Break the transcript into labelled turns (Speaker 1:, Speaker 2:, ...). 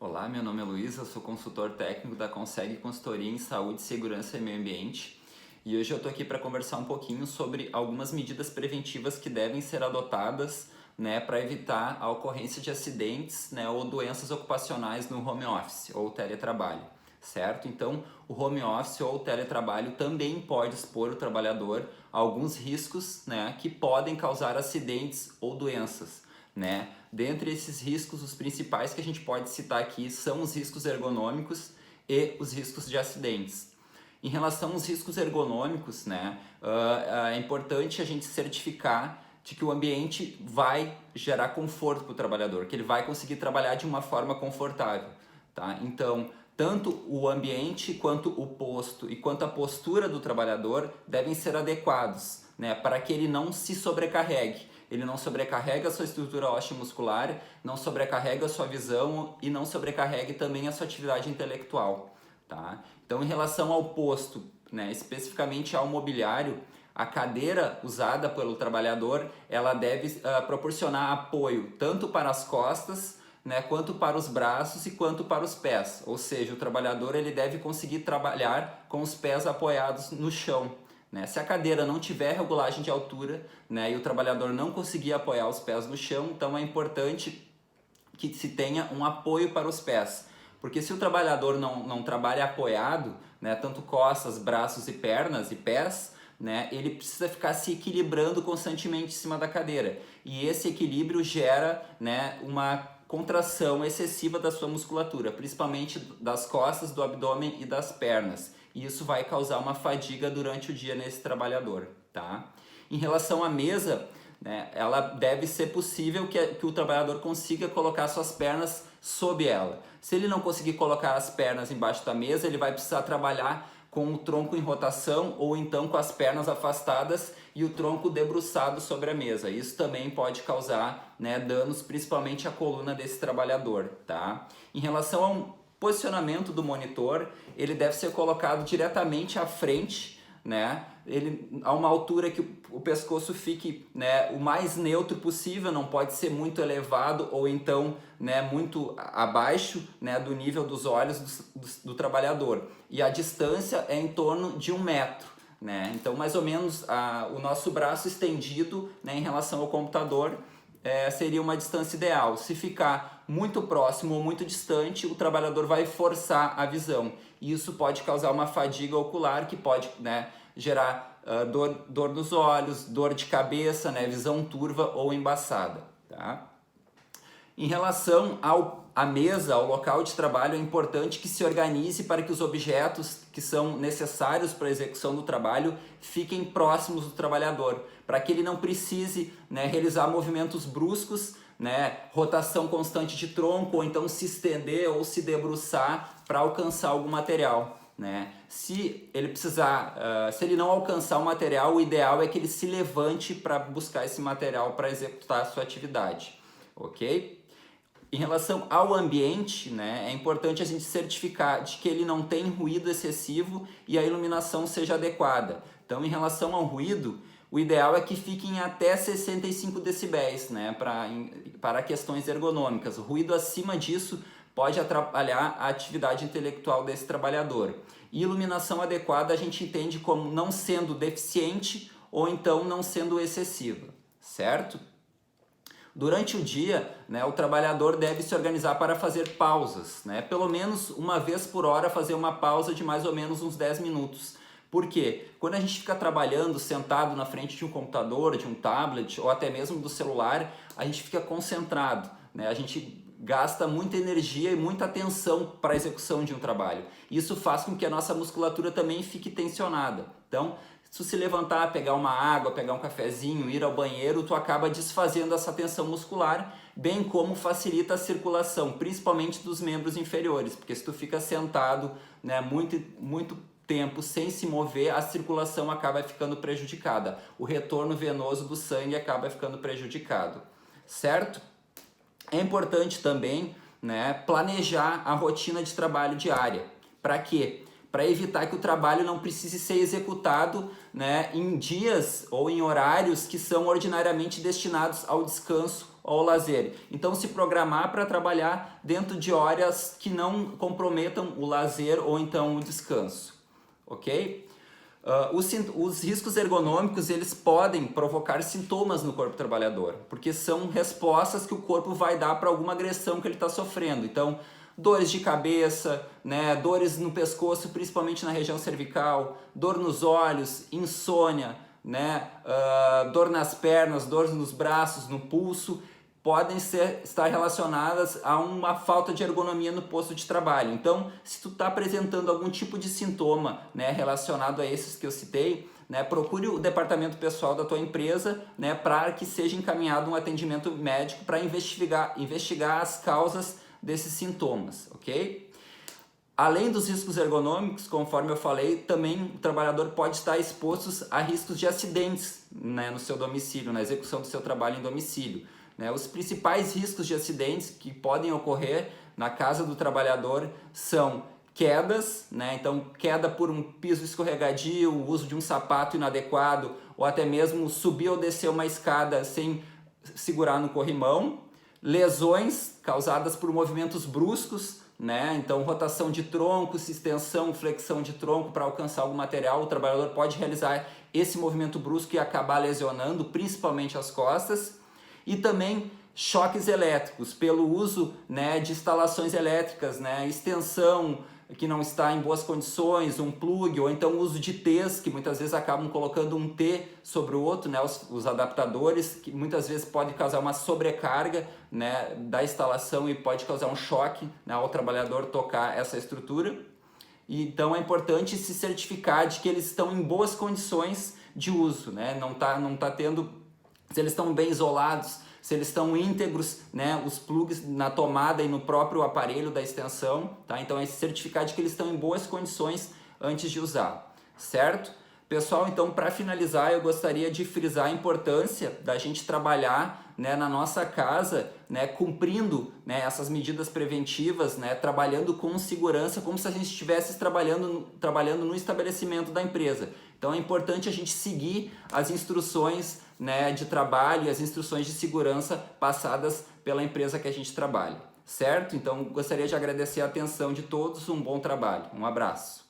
Speaker 1: Olá, meu nome é Luiz, eu sou consultor técnico da Consegue Consultoria em Saúde, Segurança e Meio Ambiente e hoje eu estou aqui para conversar um pouquinho sobre algumas medidas preventivas que devem ser adotadas, para evitar a ocorrência de acidentes, ou doenças ocupacionais no home office ou teletrabalho, certo? Então, o home office ou o teletrabalho também pode expor o trabalhador a alguns riscos, que podem causar acidentes ou doenças. Dentre esses riscos, os principais que a gente pode citar aqui são os riscos ergonômicos e os riscos de acidentes. Em relação aos riscos ergonômicos, é importante a gente certificar de que o ambiente vai gerar conforto para o trabalhador, que ele vai conseguir trabalhar de uma forma confortável, tá? Então, tanto o ambiente quanto o posto e quanto a postura do trabalhador devem ser adequados, para que ele não se sobrecarregue. Ele não sobrecarrega a sua estrutura osteomuscular, não sobrecarrega a sua visão e não sobrecarregue também a sua atividade intelectual, tá? Então, em relação ao posto, especificamente ao mobiliário, a cadeira usada pelo trabalhador, ela deve proporcionar apoio tanto para as costas, quanto para os braços e quanto para os pés. Ou seja, o trabalhador ele deve conseguir trabalhar com os pés apoiados no chão. Se a cadeira não tiver regulagem de altura, e o trabalhador não conseguir apoiar os pés no chão, então é importante que se tenha um apoio para os pés. Porque se o trabalhador não trabalha apoiado, tanto costas, braços e pernas e pés, ele precisa ficar se equilibrando constantemente em cima da cadeira. E esse equilíbrio gera uma contração excessiva da sua musculatura, principalmente das costas, do abdômen e das pernas. E isso vai causar uma fadiga durante o dia nesse trabalhador, tá? Em relação à mesa, ela deve ser possível que o trabalhador consiga colocar suas pernas sob ela. Se ele não conseguir colocar as pernas embaixo da mesa, ele vai precisar trabalhar com o tronco em rotação ou então com as pernas afastadas e o tronco debruçado sobre a mesa. Isso também pode causar danos, principalmente à coluna desse trabalhador, tá? Em relação ao posicionamento do monitor, ele deve ser colocado diretamente à frente, ele a uma altura que o pescoço fique o mais neutro possível, não pode ser muito elevado ou então muito abaixo do nível dos olhos do trabalhador. E a distância é em torno de 1 metro. Então, mais ou menos, o nosso braço estendido em relação ao computador seria uma distância ideal. Se ficar muito próximo ou muito distante, o trabalhador vai forçar a visão. E isso pode causar uma fadiga ocular que pode gerar dor nos olhos, dor de cabeça, visão turva ou embaçada, tá? Em relação à mesa, ao local de trabalho, é importante que se organize para que os objetos que são necessários para a execução do trabalho fiquem próximos do trabalhador, para que ele não precise realizar movimentos bruscos, rotação constante de tronco, ou então se estender ou se debruçar para alcançar algum material. Se ele não alcançar o material, o ideal é que ele se levante para buscar esse material para executar a sua atividade, ok? Em relação ao ambiente, é importante a gente certificar de que ele não tem ruído excessivo e a iluminação seja adequada. Então, em relação ao ruído, o ideal é que fiquem até 65 decibéis, para questões ergonômicas. O ruído acima disso pode atrapalhar a atividade intelectual desse trabalhador. E iluminação adequada a gente entende como não sendo deficiente ou então não sendo excessiva, certo? Durante o dia, o trabalhador deve se organizar para fazer pausas, pelo menos uma vez por hora fazer uma pausa de mais ou menos uns 10 minutos. Por quê? Quando a gente fica trabalhando sentado na frente de um computador, de um tablet ou até mesmo do celular, a gente fica concentrado, a gente gasta muita energia e muita atenção para a execução de um trabalho. Isso faz com que a nossa musculatura também fique tensionada. Então, se você levantar, pegar uma água, pegar um cafezinho, ir ao banheiro, tu acaba desfazendo essa tensão muscular, bem como facilita a circulação, principalmente dos membros inferiores, porque se tu fica sentado muito tempo sem se mover, a circulação acaba ficando prejudicada. O retorno venoso do sangue acaba ficando prejudicado, certo? É importante também planejar a rotina de trabalho diária. Para quê? para evitar que o trabalho não precise ser executado, né, em dias ou em horários que são ordinariamente destinados ao descanso ou ao lazer. Então, se programar para trabalhar dentro de horas que não comprometam o lazer ou então o descanso, ok? Os riscos ergonômicos, eles podem provocar sintomas no corpo trabalhador, porque são respostas que o corpo vai dar para alguma agressão que ele está sofrendo. Então, dores de cabeça, né, dores no pescoço, principalmente na região cervical, dor nos olhos, insônia, né, dor nas pernas, dor nos braços, no pulso, podem estar relacionadas a uma falta de ergonomia no posto de trabalho. Então, se tu está apresentando algum tipo de sintoma, né, relacionado a esses que eu citei, né, procure o departamento pessoal da tua empresa, né, para que seja encaminhado um atendimento médico para investigar as causas desses sintomas, ok? Além dos riscos ergonômicos, conforme eu falei, também o trabalhador pode estar exposto a riscos de acidentes, né, no seu domicílio, na execução do seu trabalho em domicílio. Né? Os principais riscos de acidentes que podem ocorrer na casa do trabalhador são quedas, né? Então queda por um piso escorregadio, o uso de um sapato inadequado, ou até mesmo subir ou descer uma escada sem segurar no corrimão, lesões causadas por movimentos bruscos, né? Então rotação de troncos, extensão, flexão de tronco para alcançar algum material, o trabalhador pode realizar esse movimento brusco e acabar lesionando principalmente as costas. E também choques elétricos, pelo uso, né, de instalações elétricas, né, extensão que não está em boas condições, um plug, ou então o uso de T's, que muitas vezes acabam colocando um T sobre o outro, né, os adaptadores, que muitas vezes pode causar uma sobrecarga, né, da instalação e pode causar um choque, né, ao trabalhador tocar essa estrutura. E, então é importante se certificar de que eles estão em boas condições de uso, né, não tá tendo, se eles estão bem isolados, se eles estão íntegros, né, os plugs na tomada e no próprio aparelho da extensão, tá? Então é certificar de que eles estão em boas condições antes de usar, certo? Pessoal, então para finalizar eu gostaria de frisar a importância da gente trabalhar, né, na nossa casa, né, cumprindo, né, essas medidas preventivas, né, trabalhando com segurança, como se a gente estivesse trabalhando no estabelecimento da empresa. Então é importante a gente seguir as instruções, né, de trabalho e as instruções de segurança passadas pela empresa que a gente trabalha, certo? Então gostaria de agradecer a atenção de todos, um bom trabalho, um abraço.